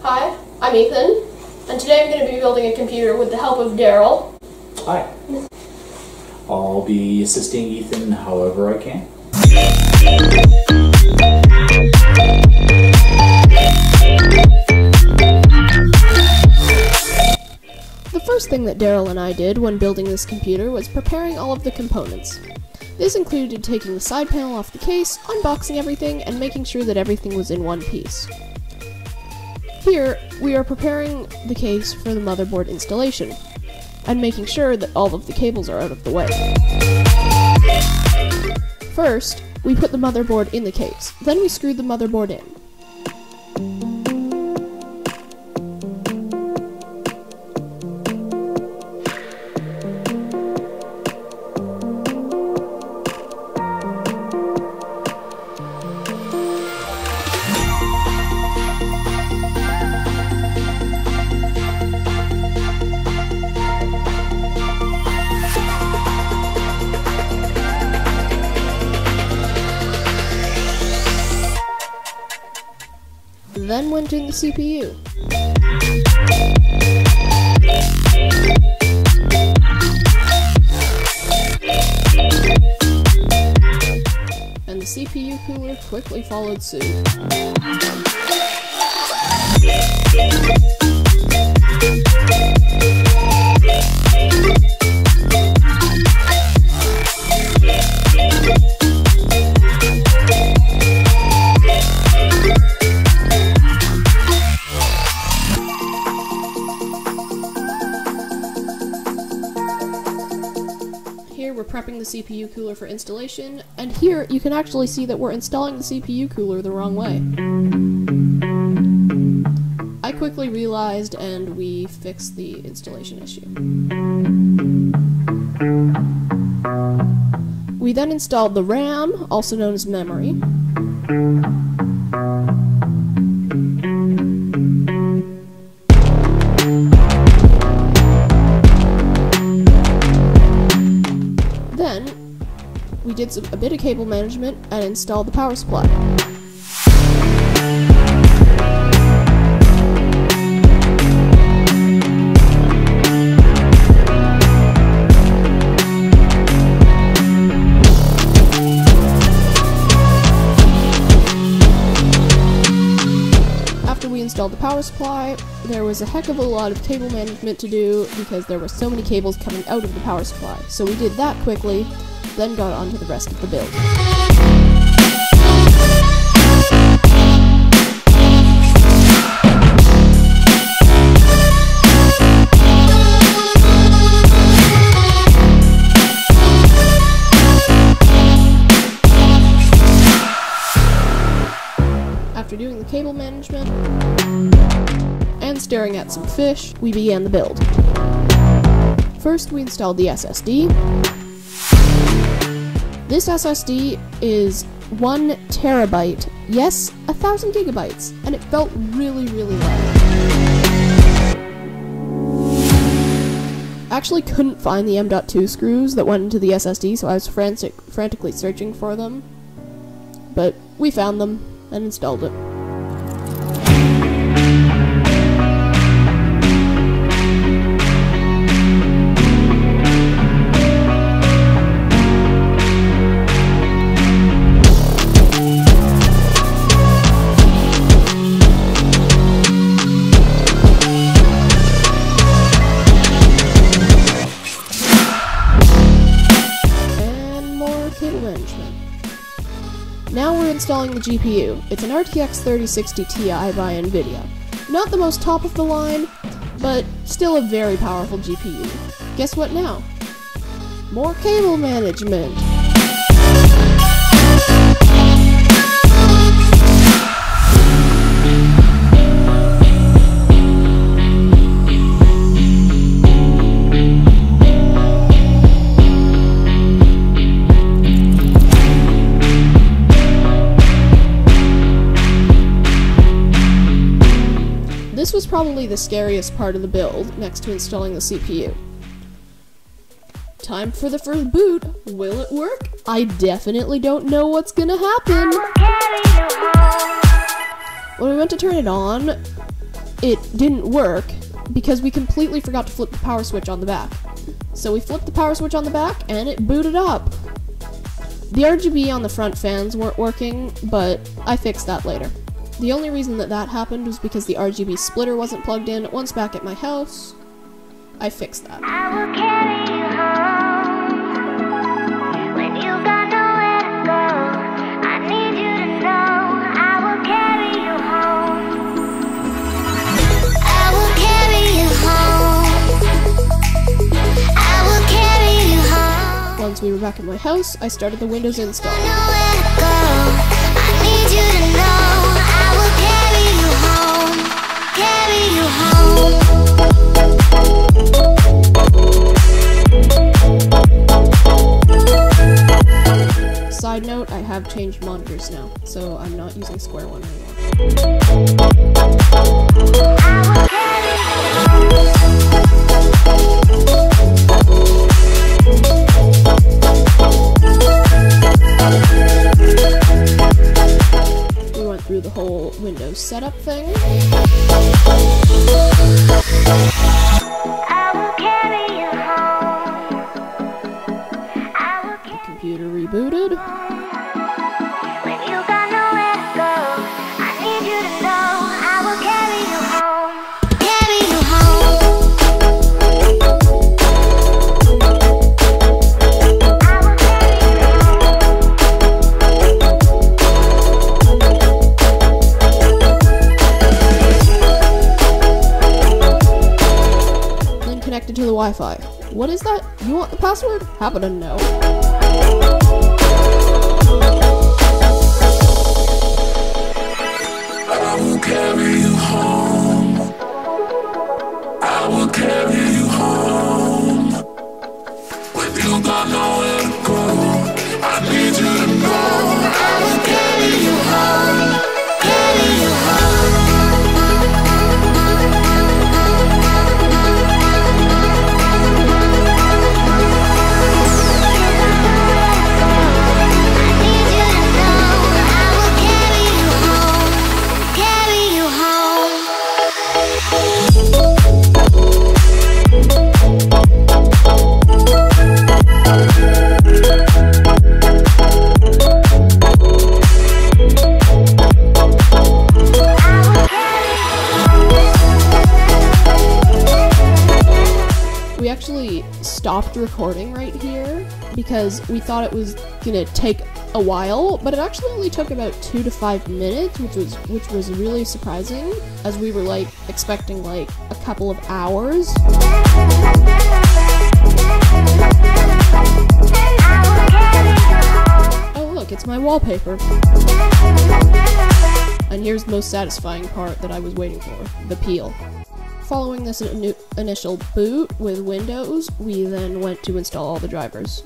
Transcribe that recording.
Hi, I'm Ethan, and today I'm going to be building a computer with the help of Darryl. Hi. I'll be assisting Ethan however I can. The first thing that Darryl and I did when building this computer was preparing all of the components. This included taking the side panel off the case, unboxing everything, and making sure that everything was in one piece. Here, we are preparing the case for the motherboard installation, and making sure that all of the cables are out of the way. First, we put the motherboard in the case, then we screwed the motherboard in. Then went in the CPU. And the CPU cooler quickly followed suit. Here we're prepping the CPU cooler for installation, and here you can actually see that we're installing the CPU cooler the wrong way. I quickly realized and we fixed the installation issue. We then installed the RAM, also known as memory. We did a bit of cable management and installed the power supply. After we installed the power supply, there was a heck of a lot of cable management to do because there were so many cables coming out of the power supply. So we did that quickly, then got on to the rest of the build. After doing the cable management and staring at some fish, we began the build. First, we installed the SSD. This SSD is 1 terabyte, yes, 1,000 gigabytes, and it felt really, really loud. Actually couldn't find the M.2 screws that went into the SSD, so I was frantically searching for them, but we found them and installed it. Now we're installing the GPU. It's an RTX 3060 Ti by NVIDIA. Not the most top of the line, but still a very powerful GPU. Guess what now? More cable management! This was probably the scariest part of the build, next to installing the CPU. Time for the first boot. Will it work? I definitely don't know what's gonna happen. When we went to turn it on, it didn't work because we completely forgot to flip the power switch on the back. So we flipped the power switch on the back and it booted up. The RGB on the front fans weren't working, but I fixed that later. The only reason that happened was because the RGB splitter wasn't plugged in. Once back at my house, I fixed that. I will carry you home when you got nowhere to go. I need you to know I will carry you home. I will carry you home. I will carry you home. Once we were back at my house, I started the Windows install. Nowhere to go. I need you to know I will carry you home. Carry you home. Side note, I have changed monitors now, so I'm not using Square One anymore. We went through the whole Windows setup thing. I will carry you home. The computer rebooted. When you got nowhere to go, I need you to know I will carry you home. Carry you home. I will carry you home. Then connected to the Wi-Fi. What is that? You want the password? Happen to know. I will carry you home. I will carry you home. When you got nowhere to go, I need you to know I will carry you home. Carry you home. We actually stopped recording right here because we thought it was gonna take a while, but it actually only took about 2 to 5 minutes, which was really surprising, as we were like expecting like a couple of hours. Oh look, it's my wallpaper. And here's the most satisfying part that I was waiting for, the peel. Following this initial boot with Windows, we then went to install all the drivers.